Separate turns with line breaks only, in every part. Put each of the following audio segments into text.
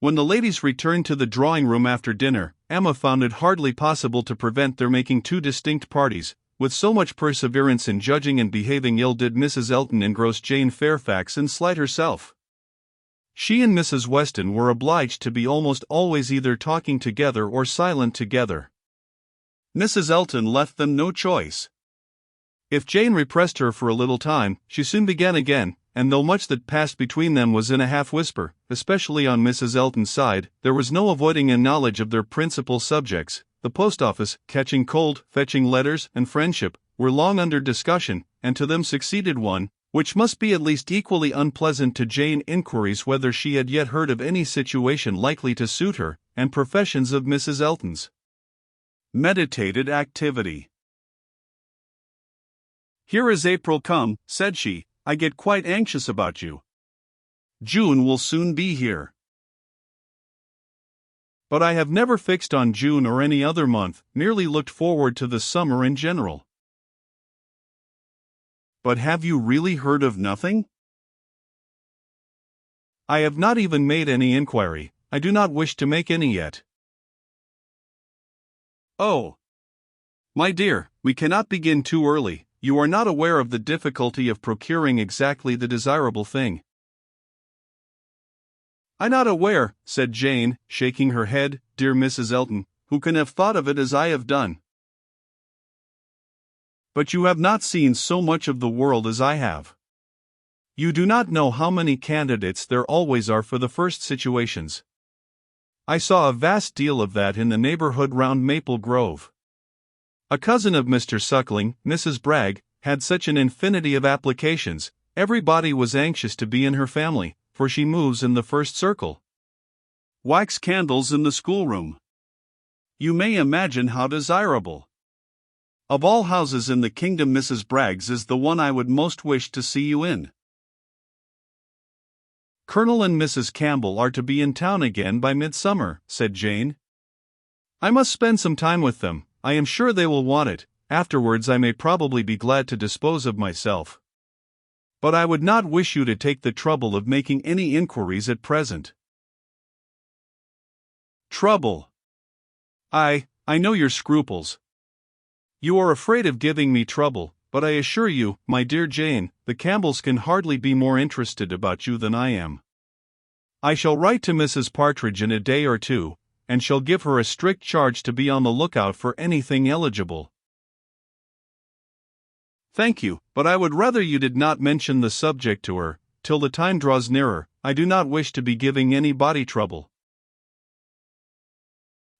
When the ladies returned to the drawing-room after dinner, Emma found it hardly possible to prevent their making two distinct parties. With so much perseverance in judging and behaving ill did Mrs. Elton engross Jane Fairfax and slight herself. She and Mrs. Weston were obliged to be almost always either talking together or silent together. Mrs. Elton left them no choice. If Jane repressed her for a little time, she soon began again, and though much that passed between them was in a half-whisper, especially on Mrs. Elton's side, there was no avoiding a knowledge of their principal subjects. The post office, catching cold, fetching letters, and friendship, were long under discussion, and to them succeeded one, which must be at least equally unpleasant to Jane, inquiries whether she had yet heard of any situation likely to suit her, and professions of Mrs. Elton's. Meditated activity. "Here is April come," said she. "I get quite anxious about you. June will soon be here." "But I have never fixed on June or any other month, merely looked forward to the summer in general." "But have you really heard of nothing?" "I have not even made any inquiry. I do not wish to make any yet." "Oh, my dear, we cannot begin too early. You are not aware of the difficulty of procuring exactly the desirable thing." "I'm not aware," said Jane, shaking her head. "Dear Mrs. Elton, who can have thought of it as I have done?" "But you have not seen so much of the world as I have. You do not know how many candidates there always are for the first situations. I saw a vast deal of that in the neighborhood round Maple Grove. A cousin of Mr. Suckling, Mrs. Bragg, had such an infinity of applications. Everybody was anxious to be in her family, for she moves in the first circle. Wax candles in the schoolroom. You may imagine how desirable. Of all houses in the kingdom, Mrs. Bragg's is the one I would most wish to see you in. Colonel and Mrs. Campbell are to be in town again by midsummer," said Jane. "I must spend some time with them. I am sure they will want it. Afterwards I may probably be glad to dispose of myself. But I would not wish you to take the trouble of making any inquiries at present." "Trouble? I know your scruples. You are afraid of giving me trouble, but I assure you, my dear Jane, the Campbells can hardly be more interested about you than I am. I shall write to Mrs. Partridge in a day or two, and shall give her a strict charge to be on the lookout for anything eligible." "Thank you, but I would rather you did not mention the subject to her, till the time draws nearer. I do not wish to be giving anybody trouble."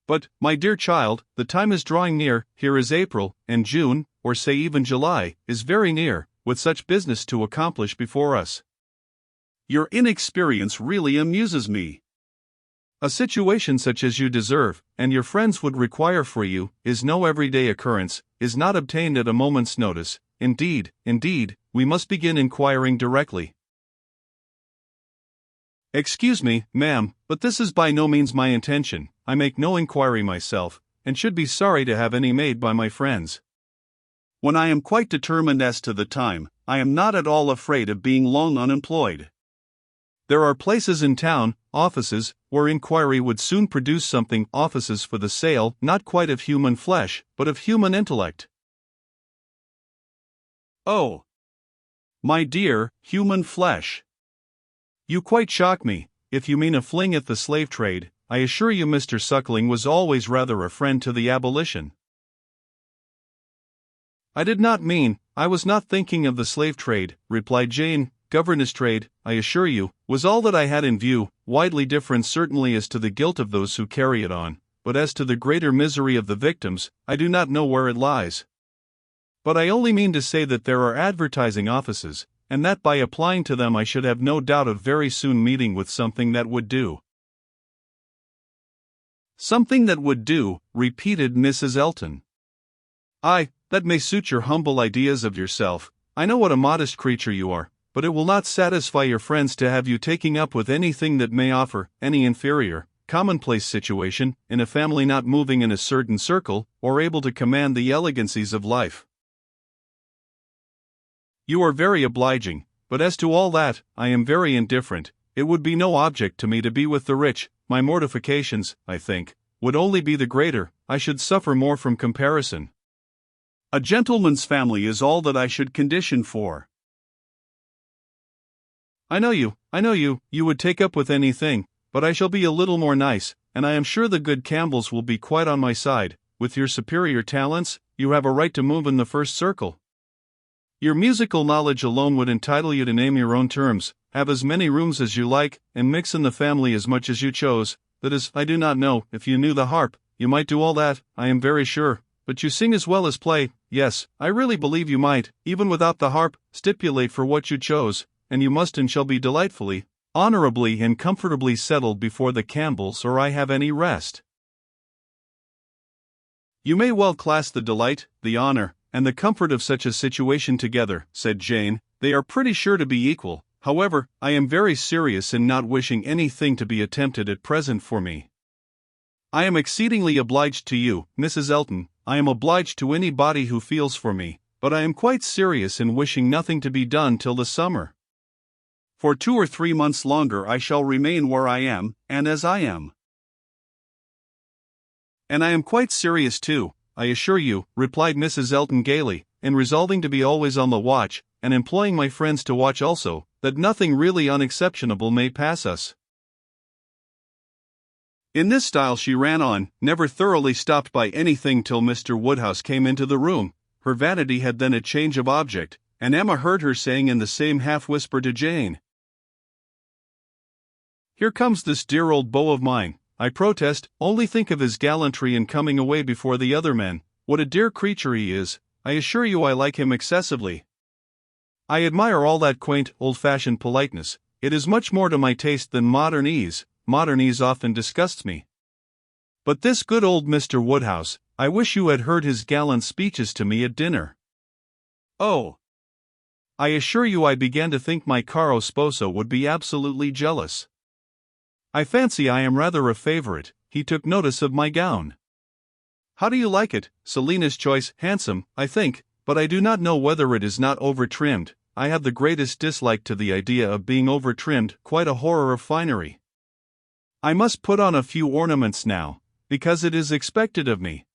"But, my dear child, the time is drawing near. Here is April, and June, or say even July, is very near, with such business to accomplish before us. Your inexperience really amuses me. A situation such as you deserve, and your friends would require for you, is no everyday occurrence, is not obtained at a moment's notice. Indeed, we must begin inquiring directly." "Excuse me, ma'am, but this is by no means my intention. I make no inquiry myself, and should be sorry to have any made by my friends. When I am quite determined as to the time, I am not at all afraid of being long unemployed. There are places in town, offices, where inquiry would soon produce something, offices for the sale, not quite of human flesh, but of human intellect." "Oh, my dear, human flesh. You quite shock me. If you mean a fling at the slave trade, I assure you Mr. Suckling was always rather a friend to the abolition." "I did not mean, I was not thinking of the slave trade," replied Jane. "Governess trade, I assure you, was all that I had in view, widely different certainly as to the guilt of those who carry it on, but as to the greater misery of the victims, I do not know where it lies. But I only mean to say that there are advertising offices, and that by applying to them I should have no doubt of very soon meeting with something that would do." "Something that would do," repeated Mrs. Elton. "Aye, that may suit your humble ideas of yourself. I know what a modest creature you are, but it will not satisfy your friends to have you taking up with anything that may offer any inferior, commonplace situation, in a family not moving in a certain circle, or able to command the elegancies of life." "You are very obliging, but as to all that, I am very indifferent. it would be no object to me to be with the rich. My mortifications, I think, would only be the greater. I should suffer more from comparison. A gentleman's family is all that I should condition for. I know you, you would take up with anything, but I shall be a little more nice, and I am sure the good Campbells will be quite on my side. With your superior talents, you have a right to move in the first circle. Your musical knowledge alone would entitle you to name your own terms, have as many rooms as you like, and mix in the family as much as you chose. That is, I do not know, if you knew the harp, you might do all that, I am very sure. But you sing as well as play. Yes, I really believe you might, even without the harp, stipulate for what you chose, and you must and shall be delightfully, honorably and comfortably settled before the Campbells or I have any rest. You may well class the delight, the honor, and the comfort of such a situation together, said Jane. They are pretty sure to be equal. However, I am very serious in not wishing anything to be attempted at present for me. I am exceedingly obliged to you, Mrs. Elton. I am obliged to anybody who feels for me, but I am quite serious in wishing nothing to be done till the summer. For 2 or 3 months longer I shall remain where I am, and as I am. And I am quite serious too, I assure you, replied Mrs. Elton gaily, in resolving to be always on the watch, and employing my friends to watch also, that nothing really unexceptionable may pass us. In this style she ran on, never thoroughly stopped by anything till Mr. Woodhouse came into the room. Her vanity had then a change of object, and Emma heard her saying in the same half-whisper to Jane, "Here comes this dear old beau of mine. I protest, only think of his gallantry in coming away before the other men. What a dear creature he is. I assure you I like him excessively. I admire all that quaint, old-fashioned politeness. It is much more to my taste than modern ease. Modern ease often disgusts me. But this good old Mr. Woodhouse, I wish you had heard his gallant speeches to me at dinner. Oh! I assure you I began to think my caro sposo would be absolutely jealous. I fancy I am rather a favorite. He took notice of my gown. How do you like it? Selina's choice, handsome, I think, but I do not know whether it is not over-trimmed. I have the greatest dislike to the idea of being over-trimmed, quite a horror of finery. I must put on a few ornaments now, because it is expected of me.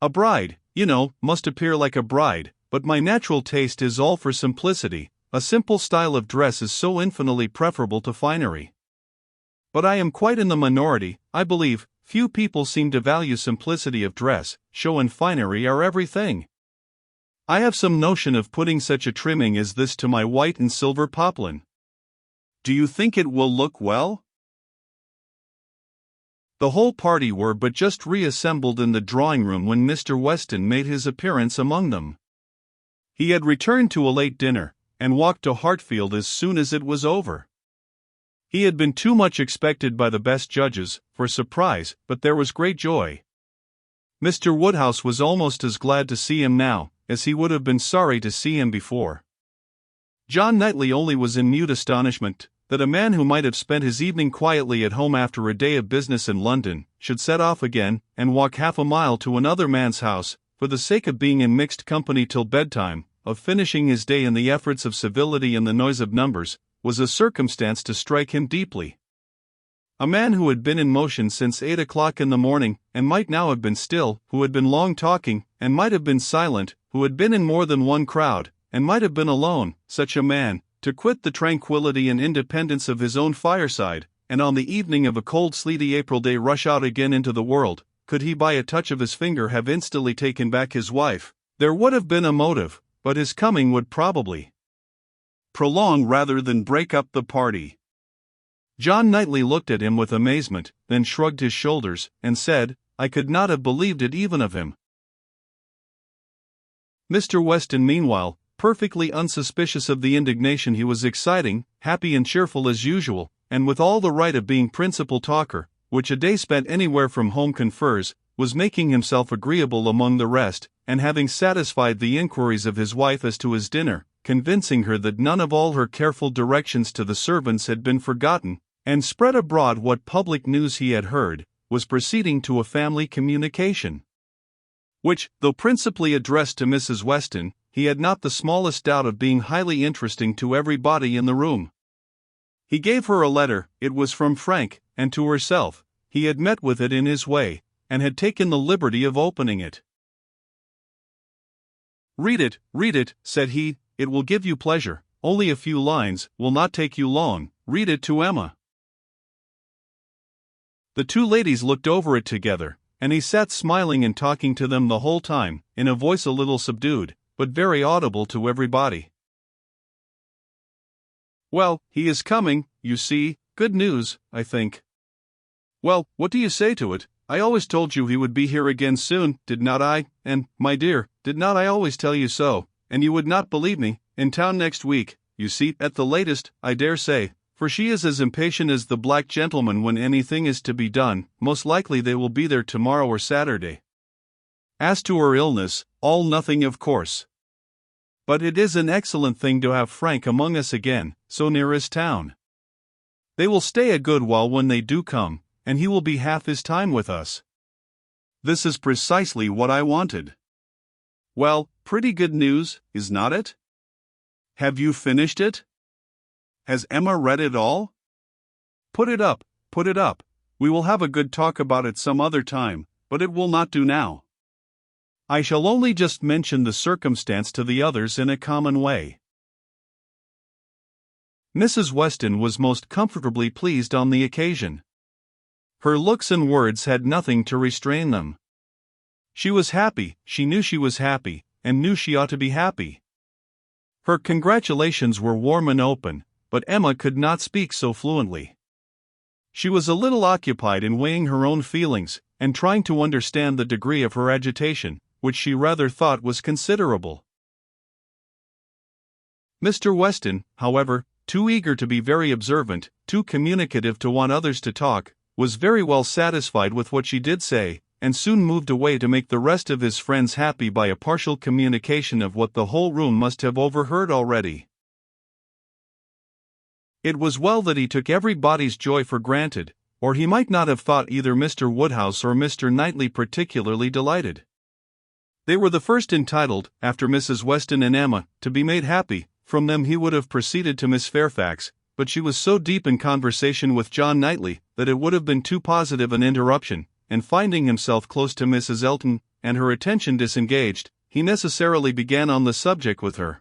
A bride, you know, must appear like a bride, but my natural taste is all for simplicity. A simple style of dress is so infinitely preferable to finery. But I am quite in the minority, I believe. Few people seem to value simplicity of dress. Show and finery are everything. I have some notion of putting such a trimming as this to my white and silver poplin. Do you think it will look well? The whole party were but just reassembled in the drawing-room when Mr. Weston made his appearance among them. He had returned to a late dinner, and walked to Hartfield as soon as it was over. He had been too much expected by the best judges, for surprise, but there was great joy. Mr. Woodhouse was almost as glad to see him now, as he would have been sorry to see him before. John Knightley only was in mute astonishment, that a man who might have spent his evening quietly at home after a day of business in London, should set off again, and walk half a mile to another man's house, for the sake of being in mixed company till bedtime, of finishing his day in the efforts of civility and the noise of numbers, was a circumstance to strike him deeply. A man who had been in motion since 8 o'clock in the morning, and might now have been still, who had been long talking, and might have been silent, who had been in more than one crowd, and might have been alone, such a man, to quit the tranquility and independence of his own fireside, and on the evening of a cold sleety April day rush out again into the world, could he by a touch of his finger have instantly taken back his wife, there would have been a motive, but his coming would probably prolong rather than break up the party. John Knightley looked at him with amazement, then shrugged his shoulders, and said, "I could not have believed it even of him." Mr. Weston meanwhile, perfectly unsuspicious of the indignation he was exciting, happy and cheerful as usual, and with all the right of being principal talker, which a day spent anywhere from home confers, was making himself agreeable among the rest, and having satisfied the inquiries of his wife as to his dinner, convincing her that none of all her careful directions to the servants had been forgotten, and spread abroad what public news he had heard, was proceeding to a family communication, which, though principally addressed to Mrs. Weston, he had not the smallest doubt of being highly interesting to everybody in the room. He gave her a letter. It was from Frank, and to herself. He had met with it in his way, and had taken the liberty of opening it. Read it, said he, it will give you pleasure. Only a few lines, will not take you long. Read it to Emma. The two ladies looked over it together, and he sat smiling and talking to them the whole time, in a voice a little subdued, but very audible to everybody. Well, he is coming, you see, good news, I think. Well, what do you say to it? I always told you he would be here again soon, did not I? And, my dear, did not I always tell you so? And you would not believe me. In town next week, you see, at the latest, I dare say, for she is as impatient as the black gentleman when anything is to be done. Most likely they will be there tomorrow or Saturday. As to her illness, all nothing of course. But it is an excellent thing to have Frank among us again, so near his town. They will stay a good while when they do come, and he will be half his time with us. This is precisely what I wanted. Well, pretty good news, is not it? Have you finished it? Has Emma read it all? Put it up. We will have a good talk about it some other time, but it will not do now. I shall only just mention the circumstance to the others in a common way. Mrs. Weston was most comfortably pleased on the occasion. Her looks and words had nothing to restrain them. She was happy, she knew she was happy, and knew she ought to be happy. Her congratulations were warm and open, but Emma could not speak so fluently. She was a little occupied in weighing her own feelings, and trying to understand the degree of her agitation, which she rather thought was considerable. Mr. Weston, however, too eager to be very observant, too communicative to want others to talk, was very well satisfied with what she did say, and soon moved away to make the rest of his friends happy by a partial communication of what the whole room must have overheard already. It was well that he took everybody's joy for granted, or he might not have thought either Mr. Woodhouse or Mr. Knightley particularly delighted. They were the first entitled, after Mrs. Weston and Emma, to be made happy. From them he would have proceeded to Miss Fairfax, but she was so deep in conversation with John Knightley that it would have been too positive an interruption, and finding himself close to Mrs. Elton, and her attention disengaged, he necessarily began on the subject with her.